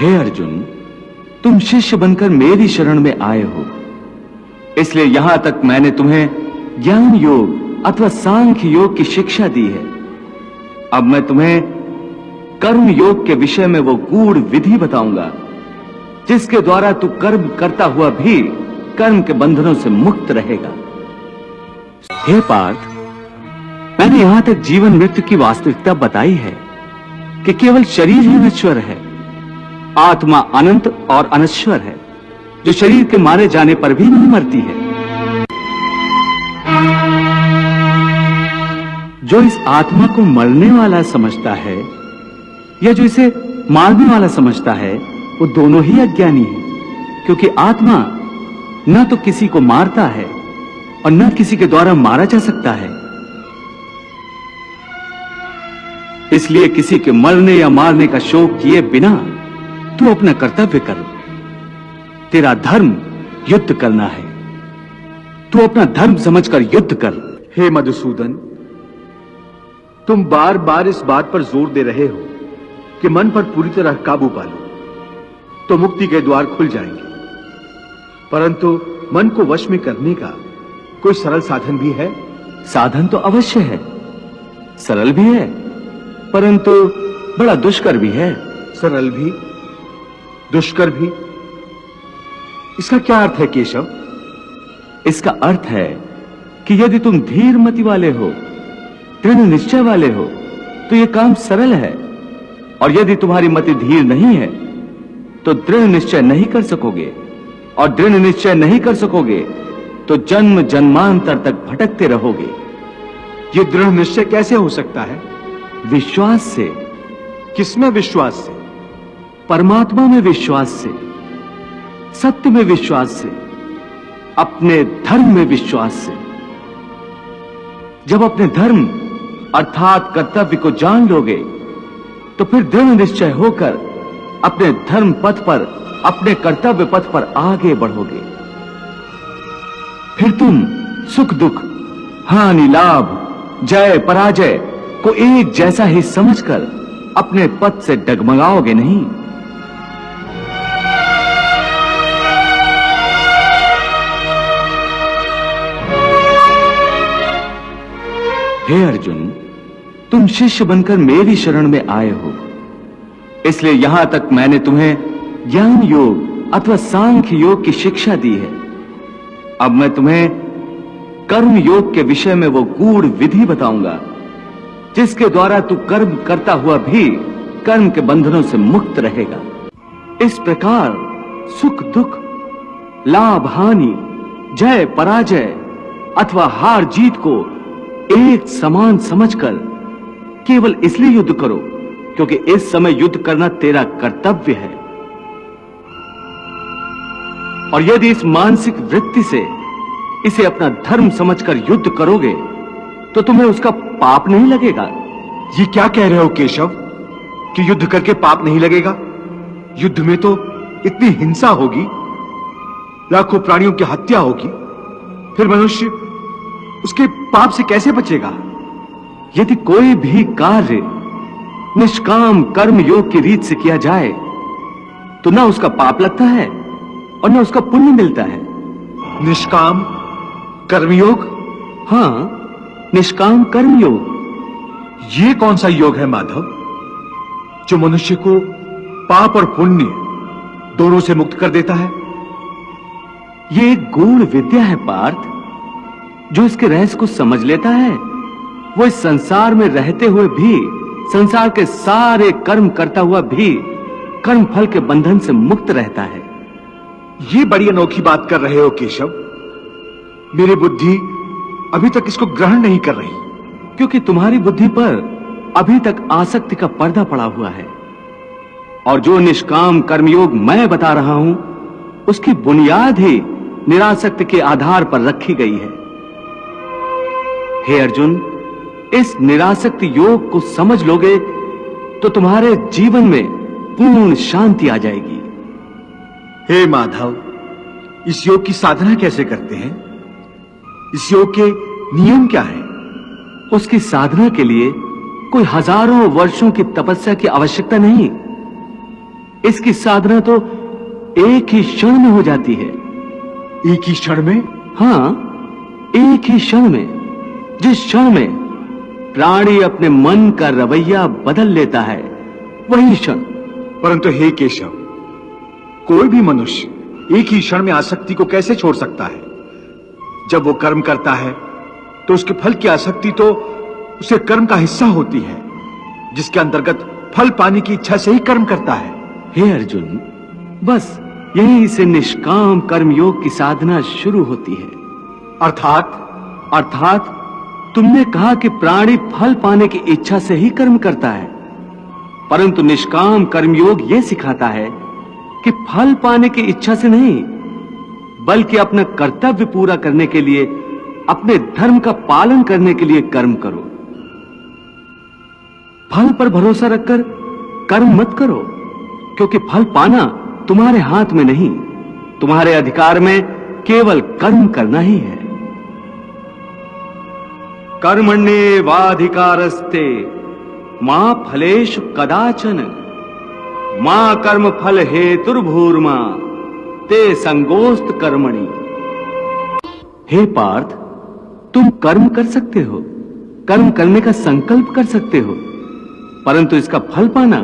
हे अर्जुन, तुम शिष्य बनकर मेरी शरण में आए हो, इसलिए यहां तक मैंने तुम्हें ज्ञान योग अथवा सांख्य योग की शिक्षा दी है। अब मैं तुम्हें कर्म योग के विषय में वो गूढ़ विधि बताऊंगा जिसके द्वारा तू कर्म करता हुआ भी कर्म के बंधनों से मुक्त रहेगा। हे पार्थ, मैंने यहां तक जीवन मृत्यु की वास्तविकता बताई है कि केवल शरीर ही नश्वर है, आत्मा अनंत और अनश्वर है जो शरीर के मारे जाने पर भी नहीं मरती है। जो इस आत्मा को मरने वाला समझता है या जो इसे मारने वाला समझता है वो दोनों ही अज्ञानी है, क्योंकि आत्मा न तो किसी को मारता है और न किसी के द्वारा मारा जा सकता है। इसलिए किसी के मरने या मारने का शोक किए बिना तू अपना कर्तव्य कर। तेरा धर्म युद्ध करना है, तू अपना धर्म समझकर युद्ध कर। हे मधुसूदन, तुम बार बार इस बात पर जोर दे रहे हो कि मन पर पूरी तरह काबू पा लो तो मुक्ति के द्वार खुल जाएंगे, परंतु मन को वश में करने का कोई सरल साधन भी है? साधन तो अवश्य है, सरल भी है, परंतु बड़ा दुष्कर भी है। सरल भी, दुष्कर भी, इसका क्या अर्थ है केशव? इसका अर्थ है कि यदि तुम धीर मति वाले हो, दृढ़ निश्चय वाले हो, तो यह काम सरल है, और यदि तुम्हारी मति धीर नहीं है तो दृढ़ निश्चय नहीं कर सकोगे, और दृढ़ निश्चय नहीं कर सकोगे तो जन्म जन्मांतर तक भटकते रहोगे। यह दृढ़ निश्चय कैसे हो सकता है? विश्वास से। किसमें विश्वास से? परमात्मा में विश्वास से, सत्य में विश्वास से, अपने धर्म में विश्वास से। जब अपने धर्म अर्थात कर्तव्य को जान लोगे तो फिर दृढ़ निश्चय होकर अपने धर्म पथ पर, अपने कर्तव्य पथ पर आगे बढ़ोगे। फिर तुम सुख दुख, हानि लाभ, जय पराजय को एक जैसा ही समझकर अपने पथ से डगमगाओगे नहीं। हे अर्जुन, तुम शिष्य बनकर मेरी शरण में आए हो, इसलिए यहां तक मैंने तुम्हें ज्ञान योग अथवा सांख्य योग की शिक्षा दी है। अब मैं तुम्हें कर्म योग के विषय में वो गूढ़ विधि बताऊंगा जिसके द्वारा तू कर्म करता हुआ भी कर्म के बंधनों से मुक्त रहेगा। इस प्रकार सुख दुख, लाभ हानि, जय पराजय अथवा हार जीत को एक समान समझकर केवल इसलिए युद्ध करो क्योंकि इस समय युद्ध करना तेरा कर्तव्य है। और यदि इस मानसिक वृत्ति से इसे अपना धर्म समझकर युद्ध करोगे तो तुम्हें उसका पाप नहीं लगेगा। ये क्या कह रहे हो केशव कि युद्ध करके पाप नहीं लगेगा? युद्ध में तो इतनी हिंसा होगी, लाखों प्राणियों की हत्या होगी, फिर मनुष्य उसके पाप से कैसे बचेगा? यदि कोई भी कार्य निष्काम कर्म योग की रीत से किया जाए तो ना उसका पाप लगता है और ना उसका पुण्य मिलता है। निष्काम कर्मयोग? हाँ, निष्काम कर्मयोग। ये कौन सा योग है माधव जो मनुष्य को पाप और पुण्य दोनों से मुक्त कर देता है? ये एक गूढ़ विद्या है पार्थ। जो इसके रहस्य को समझ लेता है वो इस संसार में रहते हुए भी, संसार के सारे कर्म करता हुआ भी कर्म फल के बंधन से मुक्त रहता है। ये बड़ी अनोखी बात कर रहे हो केशव। मेरी बुद्धि अभी तक इसको ग्रहण नहीं कर रही। क्योंकि तुम्हारी बुद्धि पर अभी तक आसक्ति का पर्दा पड़ा हुआ है, और जो निष्काम कर्मयोग मैं बता रहा हूं उसकी बुनियाद ही निरासक्ति के आधार पर रखी गई है। हे अर्जुन, इस निरासक्ति योग को समझ लोगे तो तुम्हारे जीवन में पूर्ण शांति आ जाएगी। हे माधव, इस योग की साधना कैसे करते हैं? इस योग के नियम क्या है? उसकी साधना के लिए कोई हजारों वर्षों की तपस्या की आवश्यकता नहीं। इसकी साधना तो एक ही क्षण में हो जाती है। एक ही क्षण में? हां, एक ही क्षण में। जिस क्षण में प्राणी अपने मन का रवैया बदल लेता है, वही क्षण। परंतु हे केशव, कोई भी मनुष्य एक ही क्षण में आसक्ति को कैसे छोड़ सकता है? जब वो कर्म करता है तो उसके फल की आसक्ति तो उसे कर्म का हिस्सा होती है, जिसके अंतर्गत फल पाने की इच्छा से ही कर्म करता है। हे अर्जुन, बस यहीं से निष्काम कर्मयोग की साधना शुरू होती है। अर्थात तुमने कहा कि प्राणी फल पाने की इच्छा से ही कर्म करता है, परंतु निष्काम कर्मयोग यह सिखाता है कि फल पाने की इच्छा से नहीं, बल्कि अपना कर्तव्य पूरा करने के लिए, अपने धर्म का पालन करने के लिए कर्म करो। फल पर भरोसा रखकर कर्म मत करो, क्योंकि फल पाना तुम्हारे हाथ में नहीं, तुम्हारे अधिकार में केवल कर्म करना ही है। कर्मण्येवाधिकारस्ते मा फलेषु कदाचन मा कर्म फल हेतुर्भूर्मा ते संगोस्त कर्मणि। हे पार्थ, तुम कर्म कर सकते हो, कर्म करने का संकल्प कर सकते हो, परंतु इसका फल पाना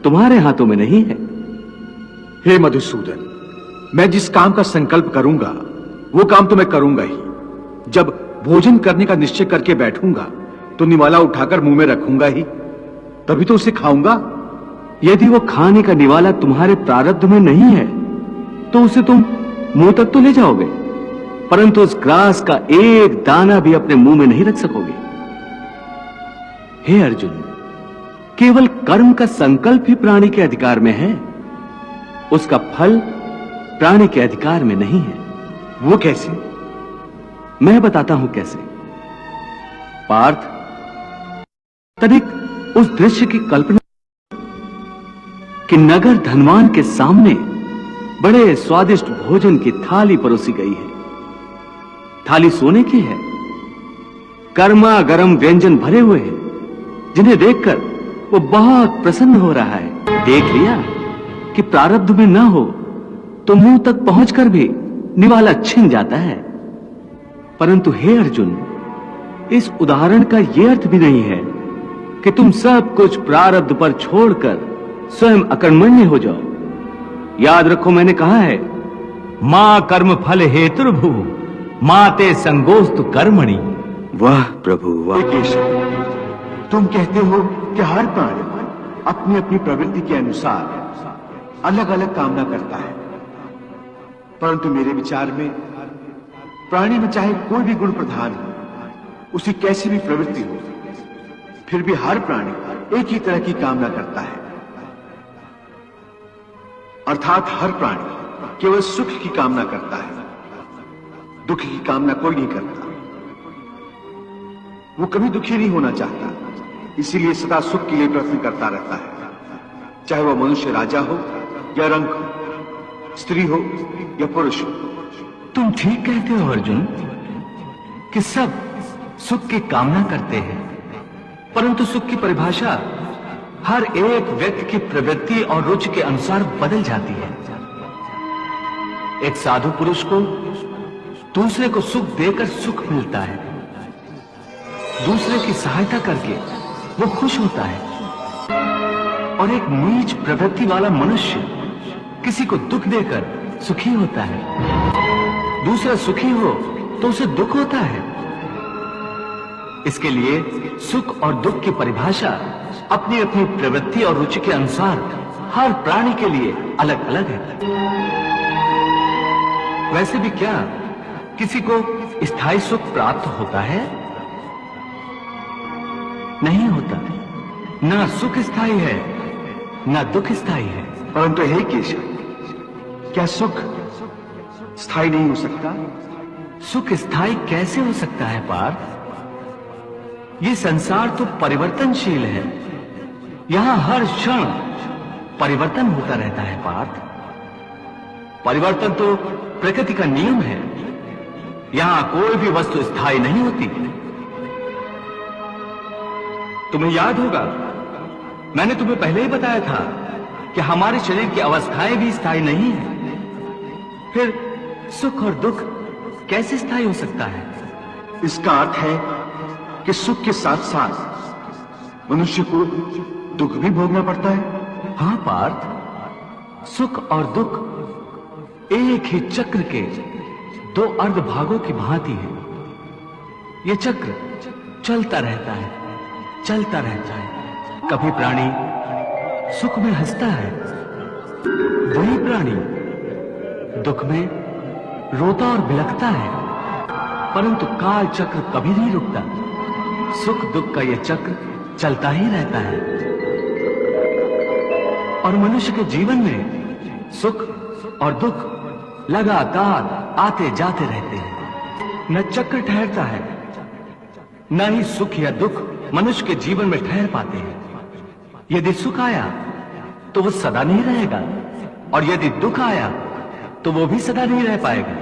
तुम्हारे हाथों में नहीं है। हे मधुसूदन, मैं जिस काम का संकल्प करूंगा वो काम तो मैं करूंगा ही। जब भोजन करने का निश्चय करके बैठूंगा तो निवाला उठाकर मुंह में रखूंगा ही, तभी तो उसे खाऊंगा। यदि वो खाने का निवाला तुम्हारे प्रारब्ध में नहीं है तो उसे तुम मुंह तक तो ले जाओगे, परंतु उस ग्रास का एक दाना भी अपने मुंह में नहीं रख सकोगे। हे अर्जुन, केवल कर्म का संकल्प ही प्राणी के अधिकार में है, उसका फल प्राणी के अधिकार में नहीं है। वो कैसे? मैं बताता हूं कैसे। पार्थ, तनिक उस दृश्य की कल्पना कि नगर धनवान के सामने बड़े स्वादिष्ट भोजन की थाली परोसी गई है। थाली सोने की है, गर्मा गर्म व्यंजन भरे हुए हैं, जिन्हें देखकर वो बहुत प्रसन्न हो रहा है। देख लिया कि प्रारब्ध में ना हो तो मुंह तक पहुंचकर भी निवाला छिन जाता है। परंतु हे अर्जुन, इस उदाहरण का यह अर्थ भी नहीं है कि तुम सब कुछ प्रारब्ध पर छोड़कर स्वयं अकर्मण्य हो जाओ। याद रखो, मैंने कहा है मां कर्म फल हेतुर्भु माते संगोस्तु कर्मणि। वाह प्रभु वाह। केशव, तुम कहते हो कि हर प्राणी अपनी अपनी प्रवृत्ति के अनुसार अलग अलग कामना करता है, परंतु मेरे विचार में प्राणी में चाहे कोई भी गुण प्रधान हो, उसकी कैसी भी प्रवृत्ति हो, फिर भी हर प्राणी एक ही तरह की कामना करता है। अर्थात हर प्राणी केवल सुख की कामना करता है, दुख की कामना कोई नहीं करता। वो कभी दुखी नहीं होना चाहता, इसीलिए सदा सुख के लिए प्रयत्न करता रहता है, चाहे वह मनुष्य राजा हो या रंक हो, स्त्री हो या पुरुष हो। तुम ठीक कहते हो अर्जुन कि सब सुख की कामना करते हैं, परंतु सुख की परिभाषा हर एक व्यक्ति की प्रवृत्ति और रुचि के अनुसार बदल जाती है। एक साधु पुरुष को दूसरे को सुख देकर सुख मिलता है, दूसरे की सहायता करके वो खुश होता है, और एक नीच प्रवृत्ति वाला मनुष्य किसी को दुख देकर सुखी होता है। दूसरा सुखी हो तो उसे दुख होता है। इसके लिए सुख और दुख की परिभाषा अपनी अपनी प्रवृत्ति और रुचि के अनुसार हर प्राणी के लिए अलग अलग है। वैसे भी क्या किसी को स्थायी सुख प्राप्त होता है? नहीं होता। ना सुख स्थायी है, ना दुख स्थायी है। परंतु हे केशव, क्या सुख स्थायी नहीं हो सकता? सुख स्थायी कैसे हो सकता है पार्थ? ये संसार तो परिवर्तनशील है, यहां हर क्षण परिवर्तन होता रहता है पार्थ। परिवर्तन तो प्रकृति का नियम है, यहां कोई भी वस्तु स्थायी नहीं होती। तुम्हें याद होगा, मैंने तुम्हें पहले ही बताया था कि हमारे शरीर की अवस्थाएं भी स्थायी नहीं है, फिर सुख और दुख कैसे स्थायी हो सकता है? इसका अर्थ है कि सुख के साथ साथ मनुष्य को दुख भी भोगना पड़ता है। हां पार्थ, सुख और दुख एक ही चक्र के दो अर्ध भागों की भांति है। यह चक्र चलता रहता है, चलता रहता है। कभी प्राणी सुख में हंसता है, वही प्राणी दुख में रोता और बिलखता है, परंतु काल चक्र कभी नहीं रुकता। सुख दुख का यह चक्र चलता ही रहता है और मनुष्य के जीवन में सुख और दुख लगातार आते जाते रहते हैं। न चक्र ठहरता है, न ही सुख या दुख मनुष्य के जीवन में ठहर पाते हैं। यदि सुख आया तो वो सदा नहीं रहेगा और यदि दुख आया तो वो भी सदा नहीं रह पाएगा।